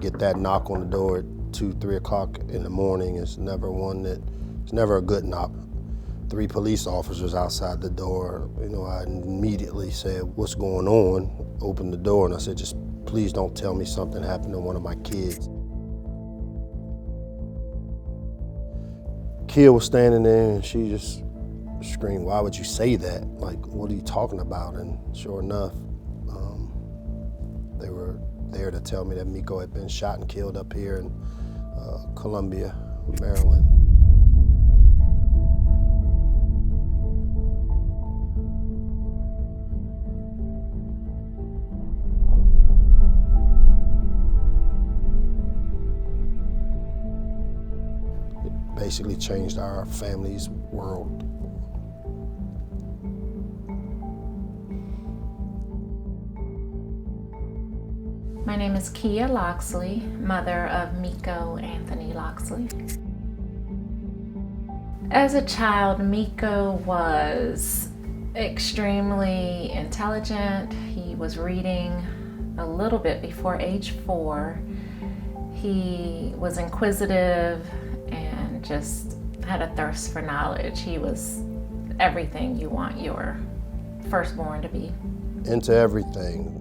get that knock on the door at 2, 3 o'clock in the morning. It's never a good knock. 3 police officers outside the door. I immediately said, "What's going on?" Opened the door and I said, "Just please don't tell me something happened to one of my kids." Kia was standing there and she just screamed, "Why would you say that? Like, what are you talking about?" And sure enough, they were there to tell me that Meiko had been shot and killed up here in Columbia, Maryland. It basically changed our family's world. My name is Kia Locksley, mother of Meiko Anthony Locksley. As a child, Meiko was extremely intelligent. He was reading a little bit before age 4. He was inquisitive and just had a thirst for knowledge. He was everything you want your firstborn to be. Into everything.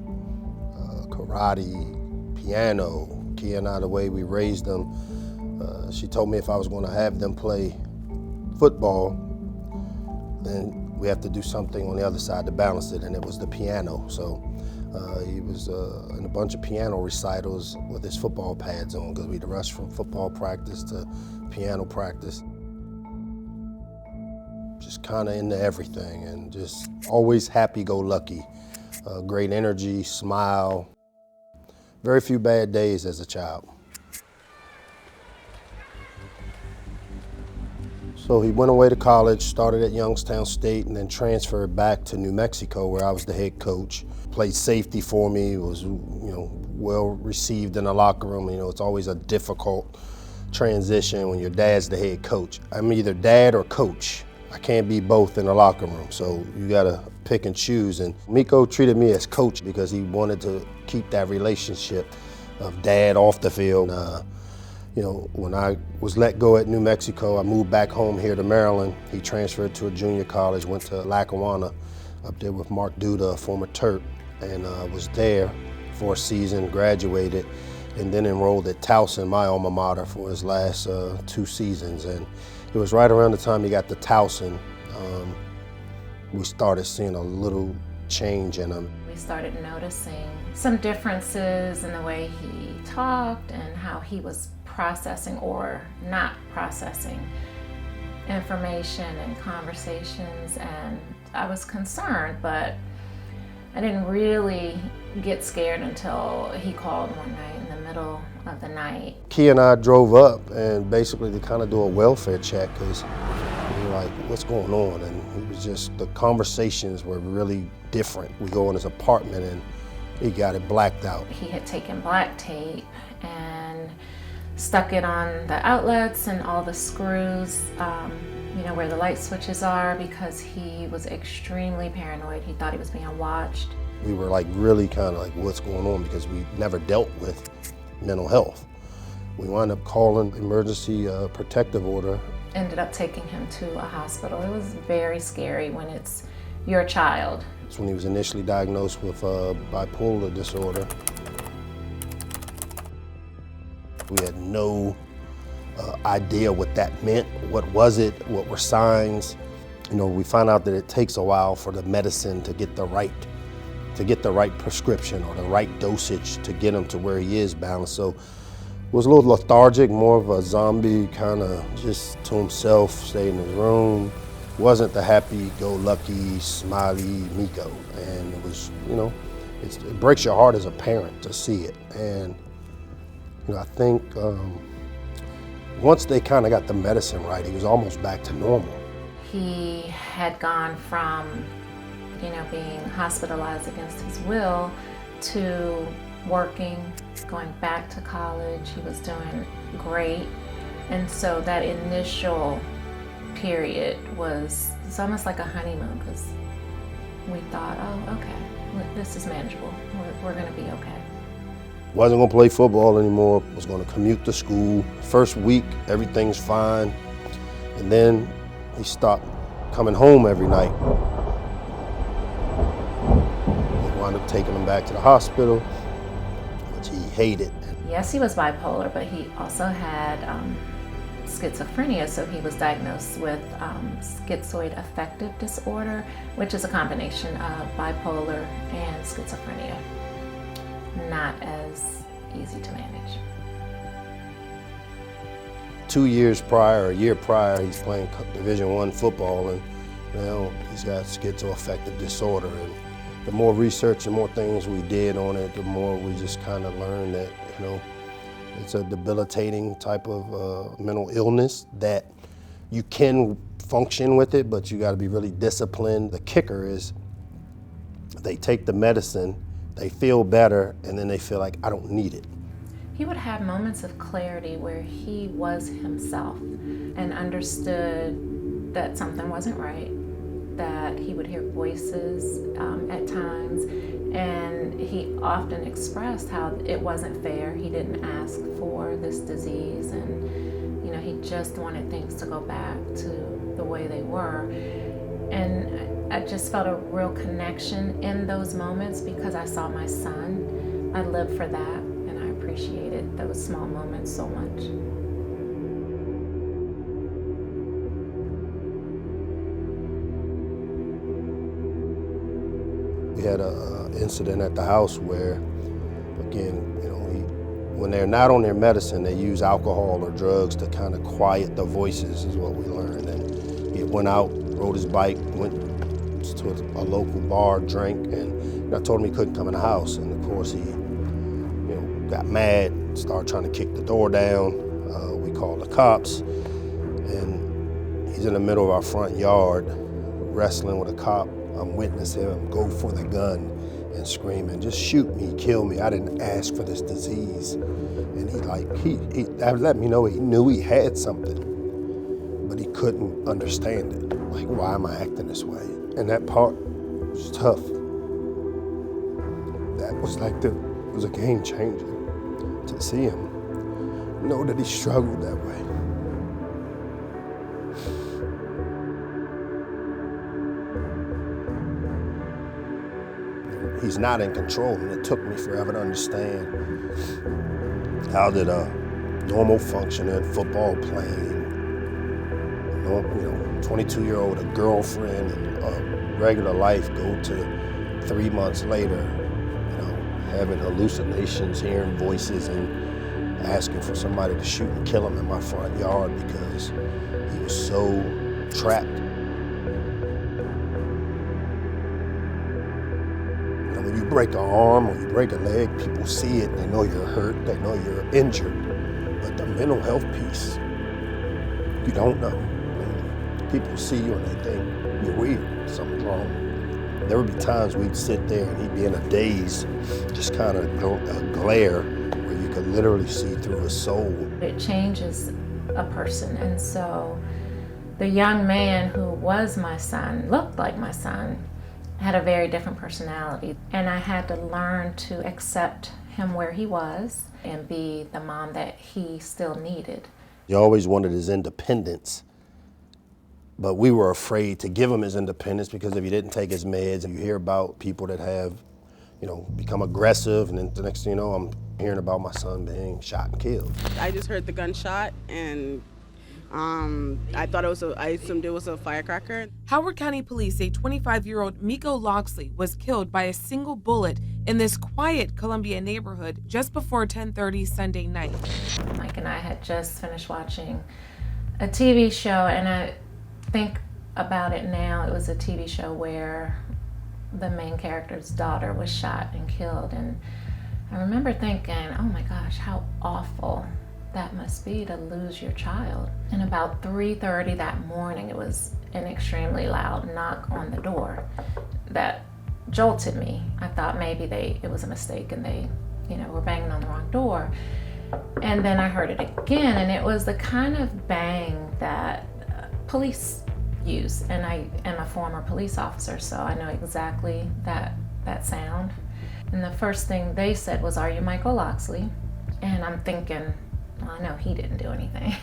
Karate, piano. Kia and I, the way we raised them, she told me if I was going to have them play football, then we have to do something on the other side to balance it, and it was the piano. So he was in a bunch of piano recitals with his football pads on, because we'd rush from football practice to piano practice. Just kind of into everything, and just always happy-go-lucky. Great energy, smile. Very few bad days as a child. So he went away to college, started at Youngstown State, and then transferred back to New Mexico, where I was the head coach. Played safety for me, was well received in the locker room. It's always a difficult transition when your dad's the head coach. I'm either dad or coach. I can't be both in the locker room, so you gotta pick and choose. And Meiko treated me as coach because he wanted to keep that relationship of dad off the field. When I was let go at New Mexico, I moved back home here to Maryland. He transferred to a junior college, went to Lackawanna, up there with Mark Duda, a former Terp, and was there for a season, graduated, and then enrolled at Towson, my alma mater, for his last 2 seasons. And it was right around the time he got to Towson, we started seeing a little change in him. We started noticing some differences in the way he talked and how he was processing or not processing information and conversations, and I was concerned, but I didn't really get scared until he called one night in the middle of the night. Kia and I drove up and basically to kind of do a welfare check, because we were like, what's going on? And it was just, the conversations were really different. We go in his apartment and he got it blacked out. He had taken black tape and stuck it on the outlets and all the screws, where the light switches are, because he was extremely paranoid. He thought he was being watched. We were really kind of like, what's going on? Because we never dealt with mental health. We wound up calling emergency protective order. Ended up taking him to a hospital. It was very scary when it's your child. It's when he was initially diagnosed with bipolar disorder. We had no idea what that meant. What was it? What were signs? We found out that it takes a while for the medicine to get the right prescription or the right dosage to get him to where he is balanced. So it was a little lethargic, more of a zombie, kind of just to himself, stayed in his room. Wasn't the happy-go-lucky, smiley Meiko. And it was, it breaks your heart as a parent to see it. And I think once they kind of got the medicine right, he was almost back to normal. He had gone from, being hospitalized against his will to working, going back to college. He was doing great. And so that initial period it's almost like a honeymoon, because we thought, oh, okay, this is manageable. We're going to be okay. Wasn't gonna play football anymore, was gonna commute to school. First week, everything's fine. And then he stopped coming home every night. They wound up taking him back to the hospital, which he hated. Yes, he was bipolar, but he also had schizophrenia, so he was diagnosed with schizoid affective disorder, which is a combination of bipolar and schizophrenia. Not as easy to manage. 2 years prior, a year prior, he's playing Division I football, and now he's got schizoaffective disorder. And the more research and more things we did on it, the more we just kind of learned that, it's a debilitating type of mental illness that you can function with it, but you got to be really disciplined. The kicker is they take the medicine, they feel better, and then they feel like, I don't need it. He would have moments of clarity where he was himself and understood that something wasn't right, that he would hear voices at times, and he often expressed how it wasn't fair. He didn't ask for this disease, and he just wanted things to go back to the way they were. And I just felt a real connection in those moments because I saw my son. I lived for that, and I appreciated those small moments so much. We had an incident at the house where, again, when they're not on their medicine, they use alcohol or drugs to kind of quiet the voices, is what we learned. And he went out, rode his bike, went to a local bar, drank, and I told him he couldn't come in the house. And of course, he got mad, started trying to kick the door down. We called the cops, and he's in the middle of our front yard, wrestling with a cop. I'm witnessing him go for the gun and screaming, just shoot me, kill me. I didn't ask for this disease. And he let me know he knew he had something, but he couldn't understand it. Like, why am I acting this way? And that part was tough. That was it was a game changer to see him know that he struggled that way. He's not in control, and it took me forever to understand how did a normal functioning football playing, 22-year-old, a girlfriend, and a regular life go to 3 months later, having hallucinations, hearing voices, and asking for somebody to shoot and kill him in my front yard because he was so trapped. When you break an arm or you break a leg, people see it, they know you're hurt, they know you're injured. But the mental health piece, you don't know. People see you and they think you're weird, something's wrong. There would be times we'd sit there and he'd be in a daze, just kind of a glare where you could literally see through his soul. It changes a person, and so the young man who was my son, looked like my son, had a very different personality, and I had to learn to accept him where he was and be the mom that he still needed. He always wanted his independence, but we were afraid to give him his independence because if he didn't take his meds, and you hear about people that have, become aggressive, and then the next thing you know, I'm hearing about my son being shot and killed. I just heard the gunshot, and I thought I assumed it was a firecracker. Howard County Police say 25-year-old Meiko Locksley was killed by a single bullet in this quiet Columbia neighborhood just before 10:30 Sunday night. Mike and I had just finished watching a TV show, and I think about it now, it was a TV show where the main character's daughter was shot and killed, and I remember thinking, oh my gosh, how awful that must be to lose your child. And about 3:30 that morning, it was an extremely loud knock on the door that jolted me. I thought maybe it was a mistake and they, were banging on the wrong door. And then I heard it again, and it was the kind of bang that police use. And I am a former police officer, so I know exactly that sound. And the first thing they said was, "Are you Meiko Locksley?" And I'm thinking, well, I know he didn't do anything.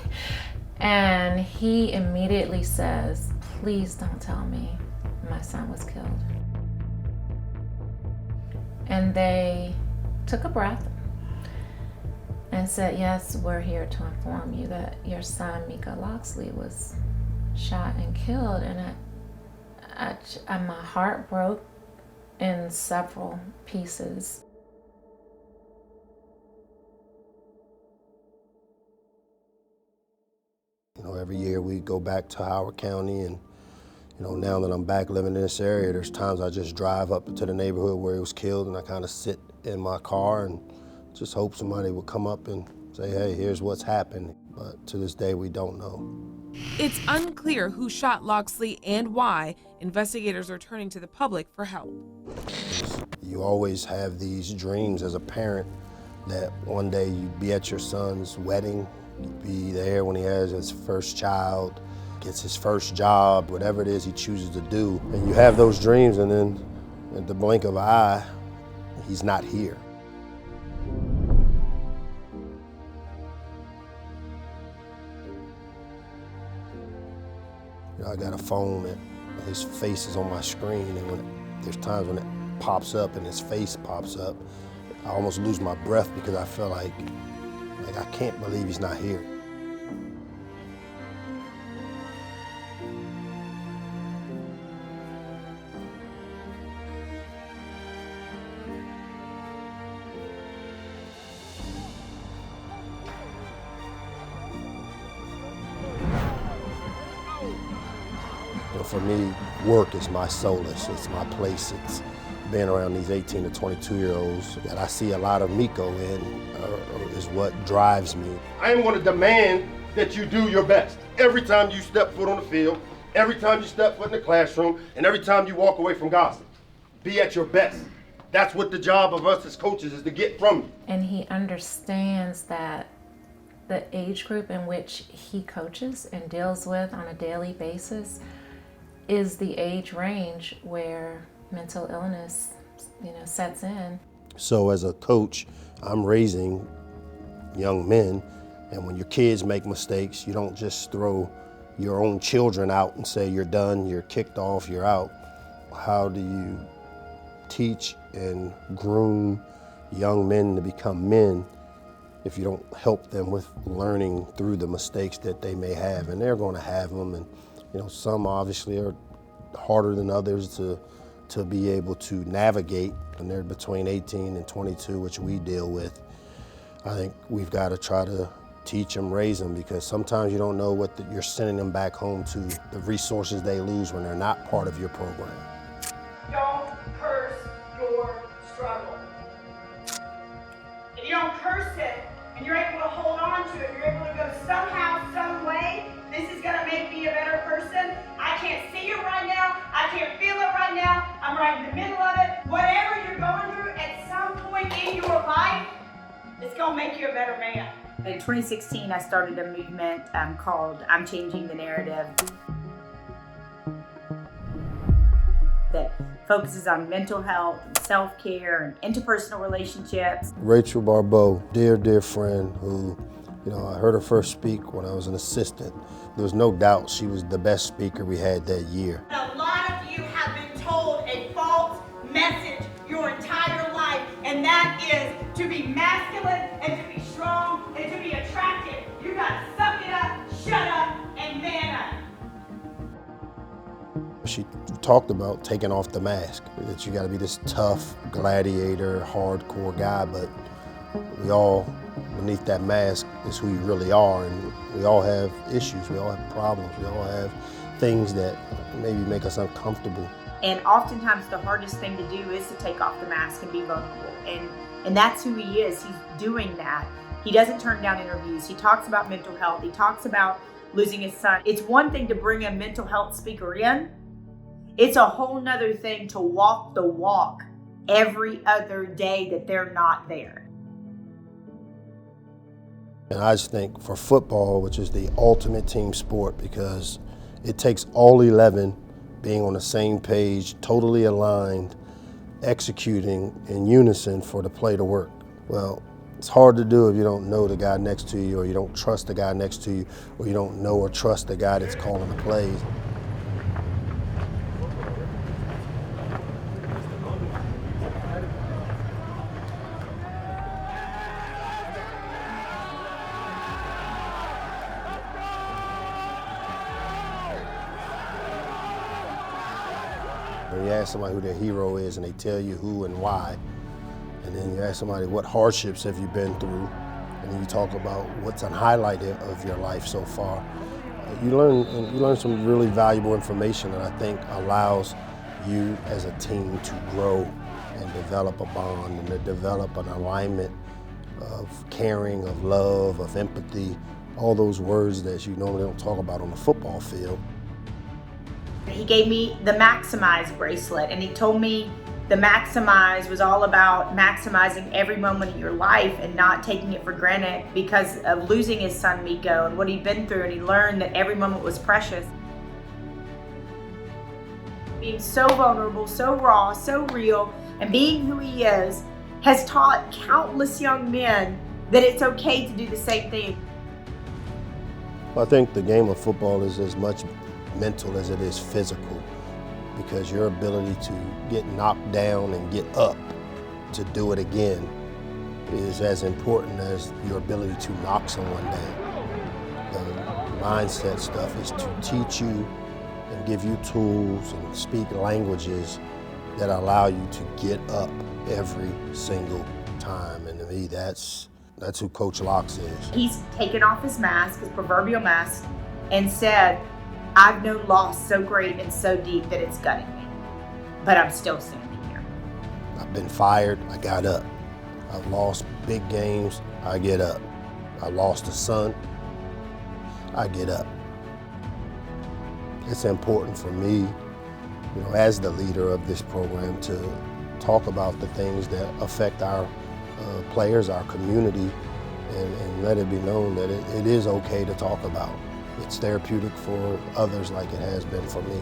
And he immediately says, "Please don't tell me my son was killed." And they took a breath and said, "Yes, we're here to inform you that your son, Meiko Locksley, was shot and killed." And my heart broke in several pieces. You know, every year we go back to Howard County, and you know, now that I'm back living in this area, there's times I just drive up to the neighborhood where he was killed, and I kind of sit in my car and just hope somebody would come up and say, "Hey, here's what's happened." But to this day, we don't know. It's unclear who shot Locksley and why. Investigators are turning to the public for help. You always have these dreams as a parent that one day you'd be at your son's wedding, you'd be there when he has his first child, gets his first job, whatever it is he chooses to do. And you have those dreams, and then at the blink of an eye, he's not here. You know, I got a phone that his face is on my screen, and there's times when it pops up and his face pops up, I almost lose my breath because I feel like I can't believe he's not here. For me, work is my solace, it's my place. It's being around these 18 to 22-year-olds that I see a lot of Meiko in is what drives me. I am going to demand that you do your best. Every time you step foot on the field, every time you step foot in the classroom, and every time you walk away from gossip, be at your best. That's what the job of us as coaches is to get from you. And he understands that the age group in which he coaches and deals with on a daily basis is the age range where mental illness, sets in. So as a coach, I'm raising young men, and when your kids make mistakes, you don't just throw your own children out and say, "You're done, you're kicked off, you're out." How do you teach and groom young men to become men if you don't help them with learning through the mistakes that they may have? And they're going to have them, and some obviously are harder than others to be able to navigate, and they're between 18 and 22, which we deal with. I think we've got to try to teach them, raise them, because sometimes you don't know what you're sending them back home to, the resources they lose when they're not part of your program. Don't curse your struggle. If you don't curse it and you're able to hold on to it, you're able to go somehow, some way, this is going to make me a better person. I can't see it right now. I can't feel it right now. I'm right in the middle of it. Whatever you're going through at some point in your life, it's going to make you a better man. In 2016, I started a movement called I'm Changing the Narrative that focuses on mental health and self-care and interpersonal relationships. Rachel Barbeau, dear friend who, I heard her first speak when I was an assistant. There was no doubt she was the best speaker we had that year. A lot of you have been told a false message your entire life, and that is to be masculine and to be strong and to be attractive. You gotta suck it up, shut up, and man up. She talked about taking off the mask, that you gotta be this tough, gladiator, hardcore guy, but we all, beneath that mask, is who you really are, and we all have issues, we all have problems, we all have things that maybe make us uncomfortable. And oftentimes the hardest thing to do is to take off the mask and be vulnerable. And that's who he is. He's doing that. He doesn't turn down interviews. He talks about mental health. He talks about losing his son. It's one thing to bring a mental health speaker in. It's a whole nother thing to walk the walk every other day that they're not there. And I just think for football, which is the ultimate team sport, because it takes all 11 being on the same page, totally aligned, executing in unison for the play to work. Well, it's hard to do if you don't know the guy next to you, or you don't trust the guy next to you, or you don't know or trust the guy that's calling the plays. When you ask somebody who their hero is and they tell you who and why, and then you ask somebody what hardships have you been through, and then you talk about what's a highlight of your life so far, you learn some really valuable information that I think allows you as a team to grow and develop a bond and to develop an alignment of caring, of love, of empathy, all those words that you normally don't talk about on the football field. He gave me the Maximize bracelet, and he told me the Maximize was all about maximizing every moment of your life and not taking it for granted because of losing his son Meiko and what he'd been through, and he learned that every moment was precious. Being so vulnerable, so raw, so real, and being who he is has taught countless young men that it's okay to do the same thing. I think the game of football is as much mental as it is physical, because your ability to get knocked down and get up to do it again is as important as your ability to knock someone down. The mindset stuff is to teach you and give you tools and speak languages that allow you to get up every single time. And to me, that's who Coach Locksley is. He's taken off his mask, his proverbial mask, and said, "I've known loss so great and so deep that it's gutting me, but I'm still standing here." I've been fired, I got up. I've lost big games, I get up. I lost a son, I get up. It's important for me, as the leader of this program, to talk about the things that affect our players, our community, and let it be known that it is okay to talk about. It's therapeutic for others like it has been for me.